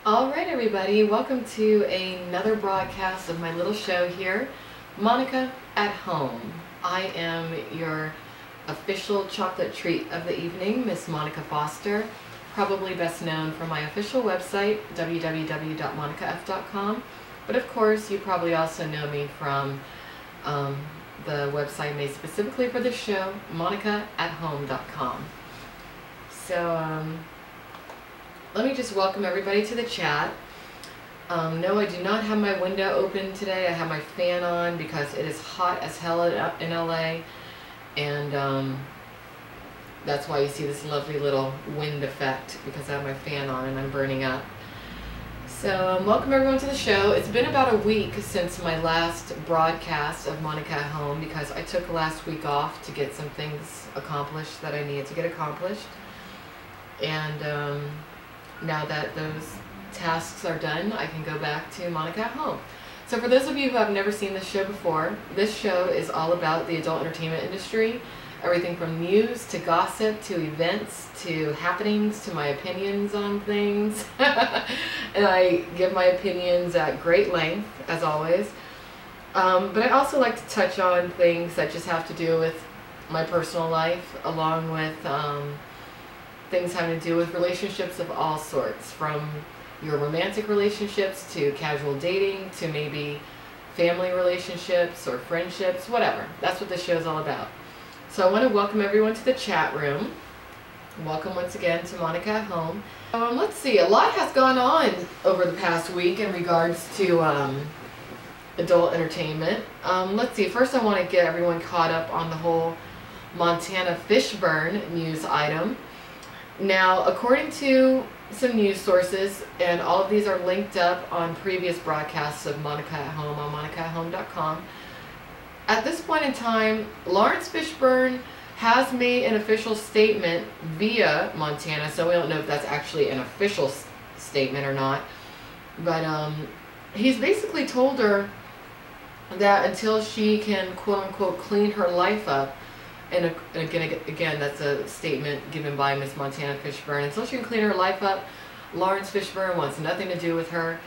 All right, everybody, welcome to another broadcast of my little show here, Monica at Home. I am your official chocolate treat of the evening, Miss Monica Foster, probably best known from my official website, www.monicaf.com. But of course, you probably also know me from the website made specifically for this show, monicaathome.com. So, let me just welcome everybody to the chat. No, I do not have my window open today. I have my fan on because it is hot as hell in LA, and that's why you see this lovely little wind effect, because I have my fan on and I'm burning up. So welcome everyone to the show. It's been about a week since my last broadcast of Monica at Home because I took last week off to get some things accomplished that I needed to get accomplished. And now that those tasks are done, I can go back to Monica at Home. So for those of you who have never seen this show before, this show is all about the adult entertainment industry. Everything from news to gossip to events to happenings to my opinions on things. And I give my opinions at great length, as always. But I also like to touch on things that just have to do with my personal life, along with things having to do with relationships of all sorts, from your romantic relationships to casual dating to maybe family relationships or friendships, whatever. That's what this show is all about. So I want to welcome everyone to the chat room. Welcome once again to Monica at Home. Let's see, a lot has gone on over the past week in regards to adult entertainment. Let's see, first I want to get everyone caught up on the whole Montana Fishburne news item. Now, according to some news sources, and all of these are linked up on previous broadcasts of Monica at Home on monicaathome.com, at this point in time, Lawrence Fishburne has made an official statement via Montana, so we don't know if that's actually an official statement or not, but he's basically told her that until she can quote-unquote clean her life up, and again, that's a statement given by Miss Montana Fishburne. Until she can clean her life up, Lawrence Fishburne wants nothing to do with her.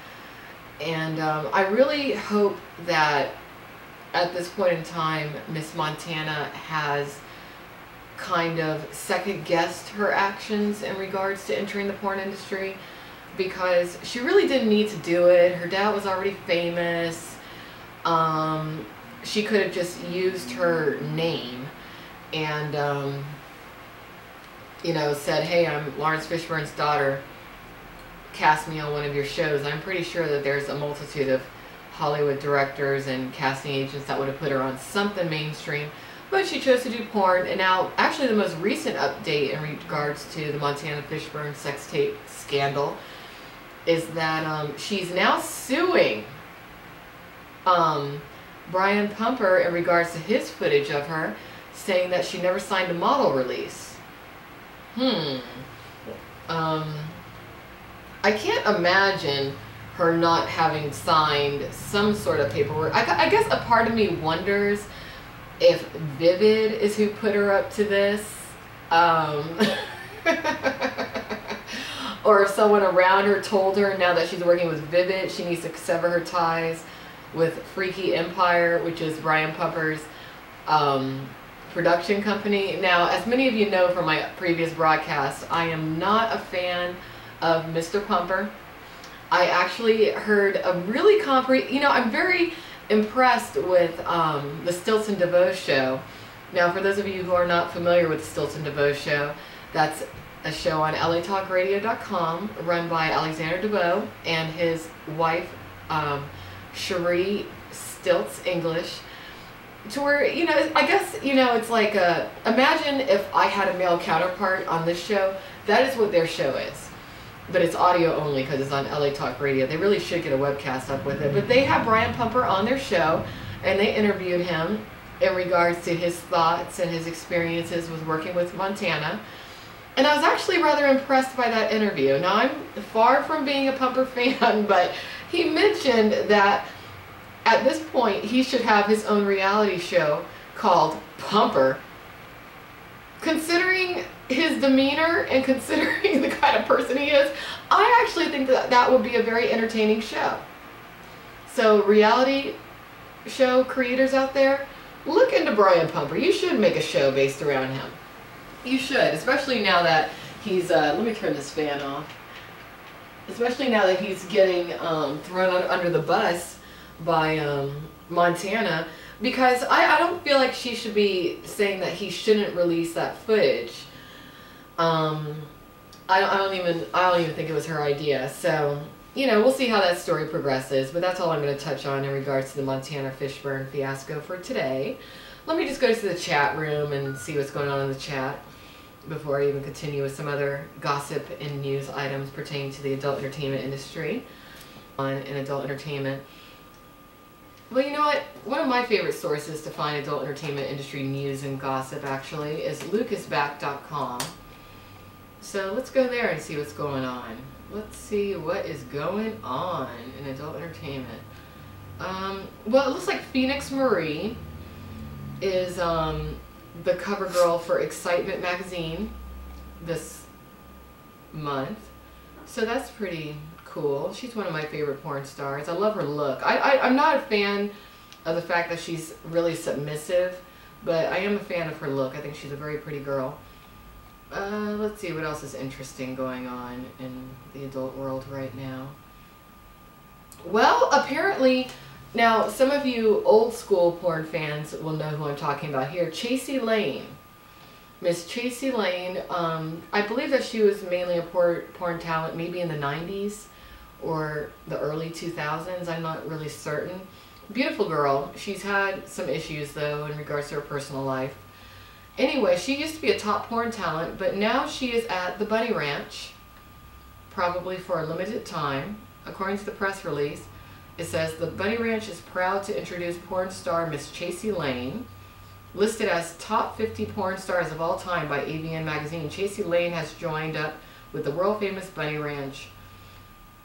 And I really hope that at this point in time, Miss Montana has kind of second-guessed her actions in regards to entering the porn industry, because she really didn't need to do it. Her dad was already famous. She could have just used her name and you know, said, hey, I'm Lawrence Fishburne's daughter, cast me on one of your shows. I'm pretty sure that there's a multitude of Hollywood directors and casting agents that would have put her on something mainstream, but she chose to do porn. And now, actually, the most recent update in regards to the Montana Fishburne sex tape scandal is that she's now suing Brian Pumper in regards to his footage of her, saying that she never signed a model release. I can't imagine her not having signed some sort of paperwork. I guess a part of me wonders if Vivid is who put her up to this, or if someone around her told her now that she's working with Vivid, she needs to sever her ties with Freaky Empire, which is Brian Pumper's production company. Now, as many of you know from my previous broadcasts, I am not a fan of Mr. Pumper. I actually heard a really I'm very impressed with the Stilts and DeVoe show. Now, for those of you who are not familiar with the Stilts and DeVoe show, that's a show on latalkradio.com run by Alexander DeVoe and his wife, Cherie Stilts English. To where, you know, I guess, you know, it's like imagine if I had a male counterpart on this show. That is what their show is. But it's audio only because it's on LA Talk Radio. They really should get a webcast up with it. But they have Brian Pumper on their show, and they interviewed him in regards to his thoughts and his experiences with working with Montana. And I was actually rather impressed by that interview. Now, I'm far from being a Pumper fan, but he mentioned that at this point, he should have his own reality show called Pumper. Considering his demeanor and considering the kind of person he is. I actually think that that would be a very entertaining show. So reality show creators out there, look into Brian Pumper. You should make a show based around him. You should, especially now that he's, let me turn this fan off. Especially now that he's getting thrown under the bus by Montana, because I don't feel like she should be saying that he shouldn't release that footage. I don't even think it was her idea. So, you know, we'll see how that story progresses, but that's all I'm going to touch on in regards to the Montana Fishburne fiasco for today. Let me just go to the chat room and see what's going on in the chat before I even continue with some other gossip and news items pertaining to the adult entertainment industry in adult entertainment. Well, you know what? One of my favorite sources to find adult entertainment industry news and gossip actually is lucasback.com. So let's go there and see what's going on. Let's see what is going on in adult entertainment. Well, it looks like Phoenix Marie is the cover girl for Excitement magazine this month. So that's pretty cool. She's one of my favorite porn stars. I love her look. I'm not a fan of the fact that she's really submissive, but I am a fan of her look. I think she's a very pretty girl. Let's see what else is interesting going on in the adult world right now. Well, apparently, now some of you old school porn fans will know who I'm talking about here. Chasey Lane. Miss Chasey Lane, I believe that she was mainly a porn talent maybe in the 90s or the early 2000s. I'm not really certain. Beautiful girl. She's had some issues though in regards to her personal life. Anyway, she used to be a top porn talent, but now she is at the Bunny Ranch, probably for a limited time. According to the press release, it says the Bunny Ranch is proud to introduce porn star Miss Chasey Lane, listed as top 50 porn stars of all time by AVN magazine. Chasey Lane has joined up with the world famous Bunny Ranch.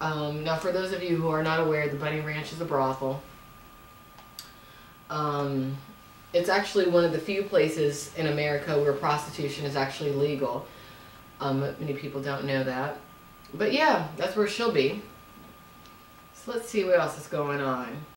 Now, for those of you who are not aware, the Bunny Ranch is a brothel. It's actually one of the few places in America where prostitution is actually legal. Many people don't know that. But yeah, that's where she'll be. So let's see what else is going on.